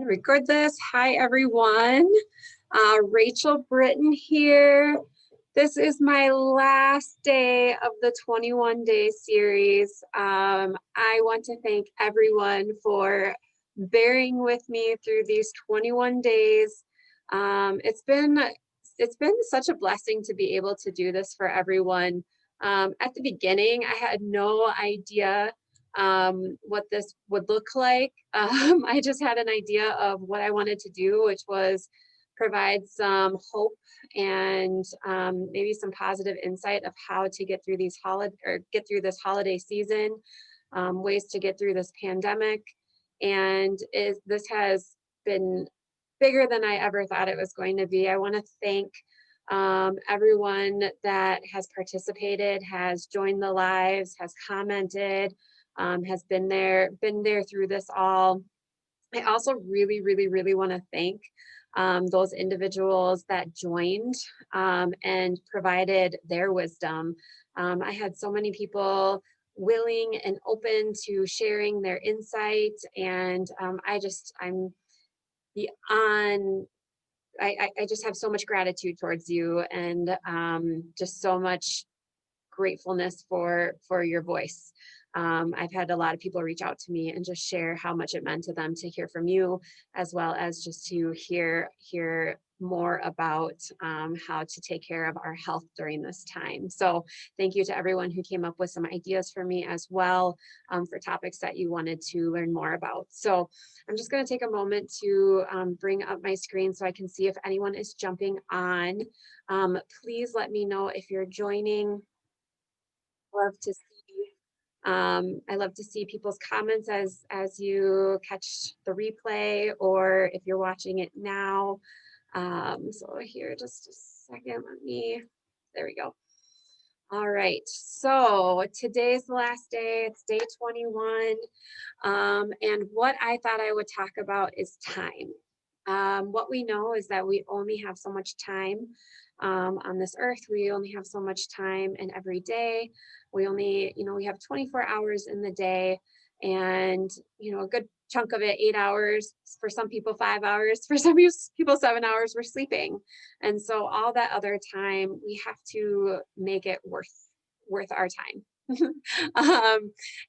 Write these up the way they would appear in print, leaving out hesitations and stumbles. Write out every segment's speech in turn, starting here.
Record this. Hi, everyone. Rachel Britton here. This is my last day of the 21-day series. I want to thank everyone for bearing with me through these 21 days. It's been such a blessing to be able to do this for everyone. At the beginning, I had no idea what this would look like. I just had an idea of what I wanted to do, which was provide some hope and maybe some positive insight of how to get through these get through this holiday season, ways to get through this pandemic. And this has been bigger than I ever thought it was going to be. I want to thank everyone that has participated, has joined the lives, has commented, has been there through this all. I also really want to thank those individuals that joined and provided their wisdom. I had so many people willing and open to sharing their insight, and I'm beyond. I just have so much gratitude towards you, and just so much gratefulness for your voice. I've had a lot of people reach out to me and just share how much it meant to them to hear from you, as well as just to hear more about how to take care of our health during this time. So thank you to everyone who came up with some ideas for me as well, for topics that you wanted to learn more about. So I'm just going to take a moment to bring up my screen so I can see if anyone is jumping on. Please let me know if you're joining. I love to see people's comments as you catch the replay, or if you're watching it now. So here, just a second, there we go. All right, so today's the last day, it's day 21. And what I thought I would talk about is time. What we know is that we only have so much time on this earth. We only have so much time in every day. We only, we have 24 hours in the day, and, a good chunk of it, 8 hours, for some people 5 hours, for some people 7 hours, we're sleeping. And so all that other time, we have to make it worth our time.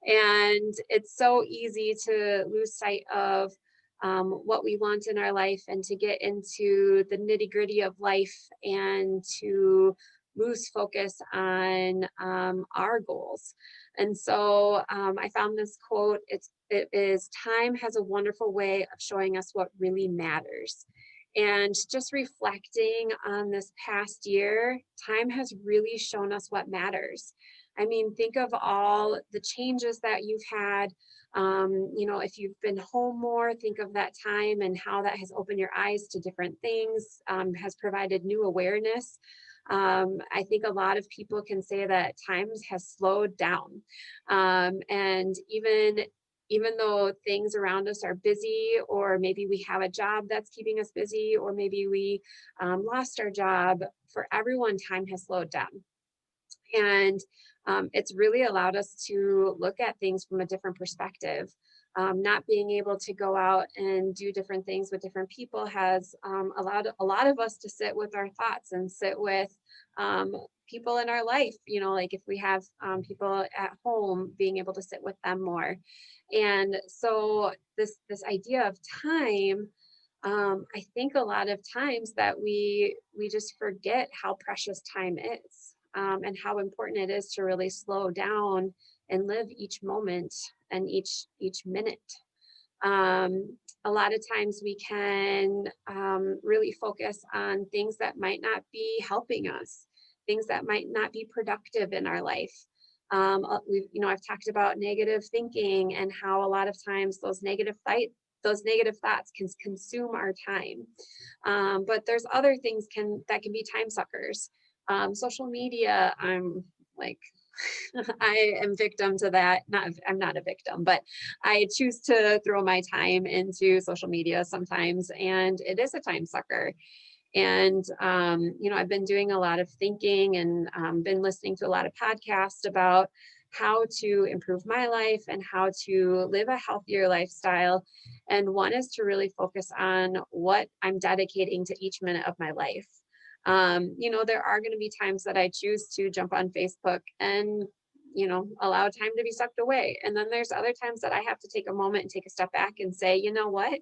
And it's so easy to lose sight of what we want in our life, and to get into the nitty-gritty of life, and to lose focus on our goals. And so I found this quote. It is, "Time has a wonderful way of showing us what really matters." And just reflecting on this past year, time has really shown us what matters. I mean, think of all the changes that you've had. If you've been home more, think of that time and how that has opened your eyes to different things, has provided new awareness. I think a lot of people can say that times has slowed down. And even though things around us are busy, or maybe we have a job that's keeping us busy, or maybe we lost our job, for everyone, time has slowed down. And it's really allowed us to look at things from a different perspective. Not being able to go out and do different things with different people has allowed a lot of us to sit with our thoughts, and sit with people in our life, like if we have people at home, being able to sit with them more. And so this idea of time, I think a lot of times that we just forget how precious time is, and how important it is to really slow down and live each moment and each minute. A lot of times we can really focus on things that might not be helping us, things that might not be productive in our life. I've talked about negative thinking, and how a lot of times those negative thoughts can consume our time. But there's other things that can be time suckers. Social media, I'm like, I am victim to that. I'm not a victim, but I choose to throw my time into social media sometimes, and it is a time sucker. And I've been doing a lot of thinking, and been listening to a lot of podcasts about how to improve my life and how to live a healthier lifestyle. And one is to really focus on what I'm dedicating to each minute of my life. There are going to be times that I choose to jump on Facebook and, allow time to be sucked away. And then there's other times that I have to take a moment and take a step back and say, you know what?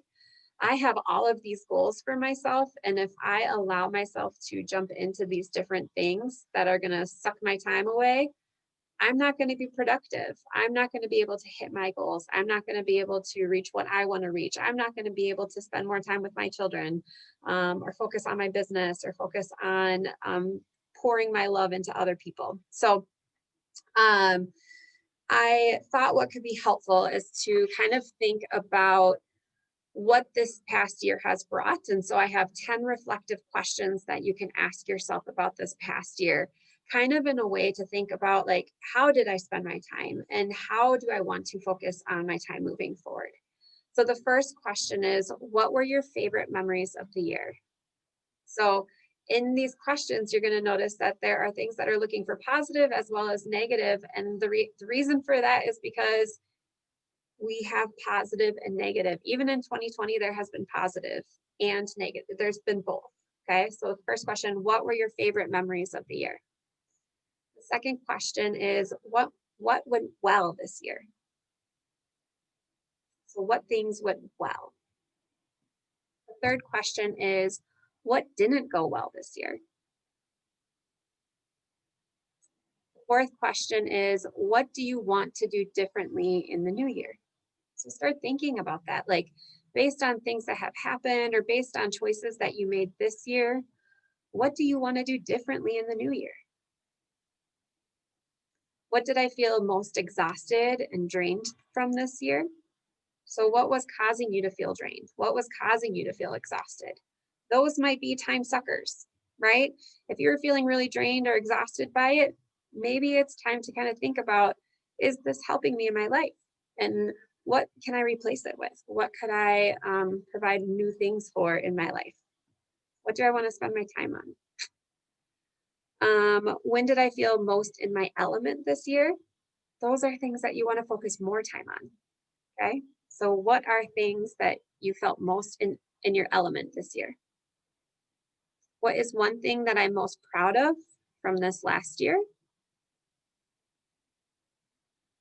I have all of these goals for myself. And if I allow myself to jump into these different things that are going to suck my time away, I'm not going to be productive. I'm not going to be able to hit my goals. I'm not going to be able to reach what I want to reach. I'm not going to be able to spend more time with my children, or focus on my business, or focus on pouring my love into other people. So I thought what could be helpful is to kind of think about what this past year has brought. And so I have 10 reflective questions that you can ask yourself about this past year, kind of in a way to think about, like, how did I spend my time and how do I want to focus on my time moving forward? So the first question is, what were your favorite memories of the year? So in these questions, you're going to notice that there are things that are looking for positive as well as negative. And the reason for that is because we have positive and negative. Even in 2020, there has been positive and negative. There's been both. Okay. So the first question, what were your favorite memories of the year? The second question is, what went well this year? So what things went well? The third question is, what didn't go well this year? The fourth question is, what do you want to do differently in the new year? So start thinking about that, like, based on things that have happened or based on choices that you made this year, what do you want to do differently in the new year? What did I feel most exhausted and drained from this year? So what was causing you to feel drained? What was causing you to feel exhausted? Those might be time suckers, right? If you're feeling really drained or exhausted by it, maybe it's time to kind of think about, is this helping me in my life? And what can I replace it with? What could I provide new things for in my life? What do I want to spend my time on? When did I feel most in my element this year? Those are things that you want to focus more time on. Okay. So what are things that you felt most in your element this year? What is one thing that I'm most proud of from this last year?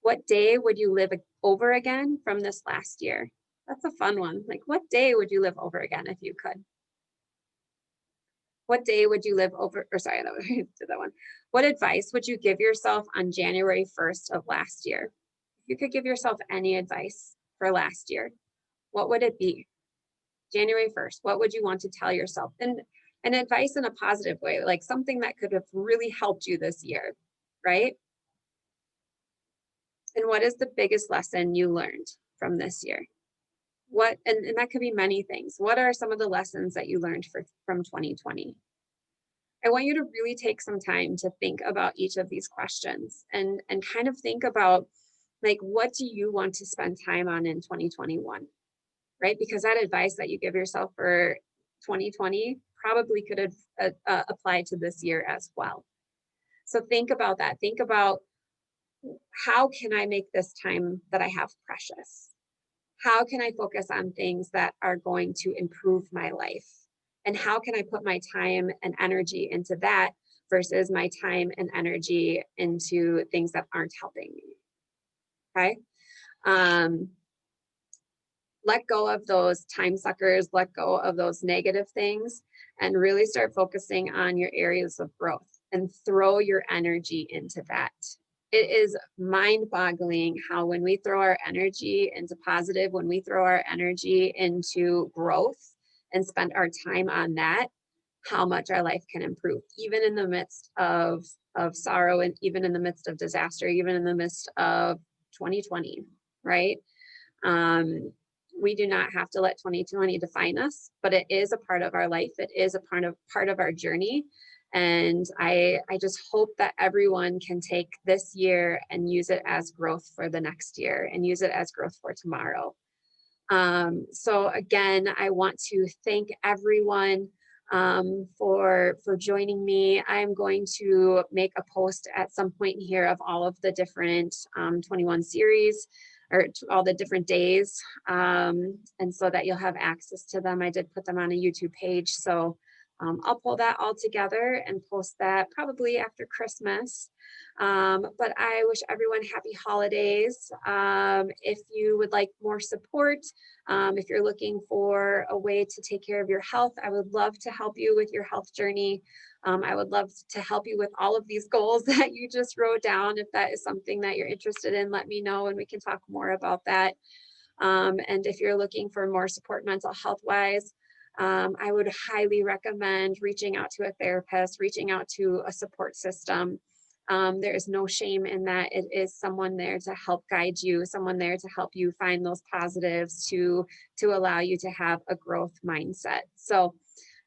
What day would you live over again from this last year? That's a fun one. Like, what day would you live over again if you could? What day would you live over, or sorry, that was, did that one. What advice would you give yourself on January 1st of last year? If you could give yourself any advice for last year, what would it be? January 1st, what would you want to tell yourself? And advice in a positive way, like something that could have really helped you this year, right? And what is the biggest lesson you learned from this year? And that could be many things. What are some of the lessons that you learned from 2020? I want you to really take some time to think about each of these questions and kind of think about, like, what do you want to spend time on in 2021, right? Because that advice that you give yourself for 2020 probably could have applied to this year as well. So think about that. Think about, how can I make this time that I have precious? How can I focus on things that are going to improve my life? And how can I put my time and energy into that versus my time and energy into things that aren't helping me? Okay. Um, let go of those time suckers, let go of those negative things, and really start focusing on your areas of growth and throw your energy into that. It is mind boggling how, when we throw our energy into positive, when we throw our energy into growth and spend our time on that, how much our life can improve, even in the midst of sorrow, and even in the midst of disaster, even in the midst of 2020, right? We do not have to let 2020 define us, but it is a part of our life. It is a part of our journey. And I just hope that everyone can take this year and use it as growth for the next year and use it as growth for tomorrow. So again, I want to thank everyone for joining me. I'm going to make a post at some point here of all of the different 21 series or all the different days, and so that you'll have access to them. I did put them on a YouTube page, so I'll pull that all together and post that probably after Christmas. But I wish everyone happy holidays. If you would like more support, if you're looking for a way to take care of your health, I would love to help you with your health journey. I would love to help you with all of these goals that you just wrote down. If that is something that you're interested in, let me know and we can talk more about that. And if you're looking for more support mental health wise, I would highly recommend reaching out to a therapist, reaching out to a support system. There is no shame in that. It is someone there to help guide you, someone there to help you find those positives to allow you to have a growth mindset. So,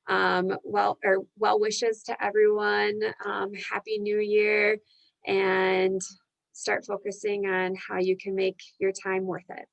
well wishes to everyone. Happy New Year, and start focusing on how you can make your time worth it.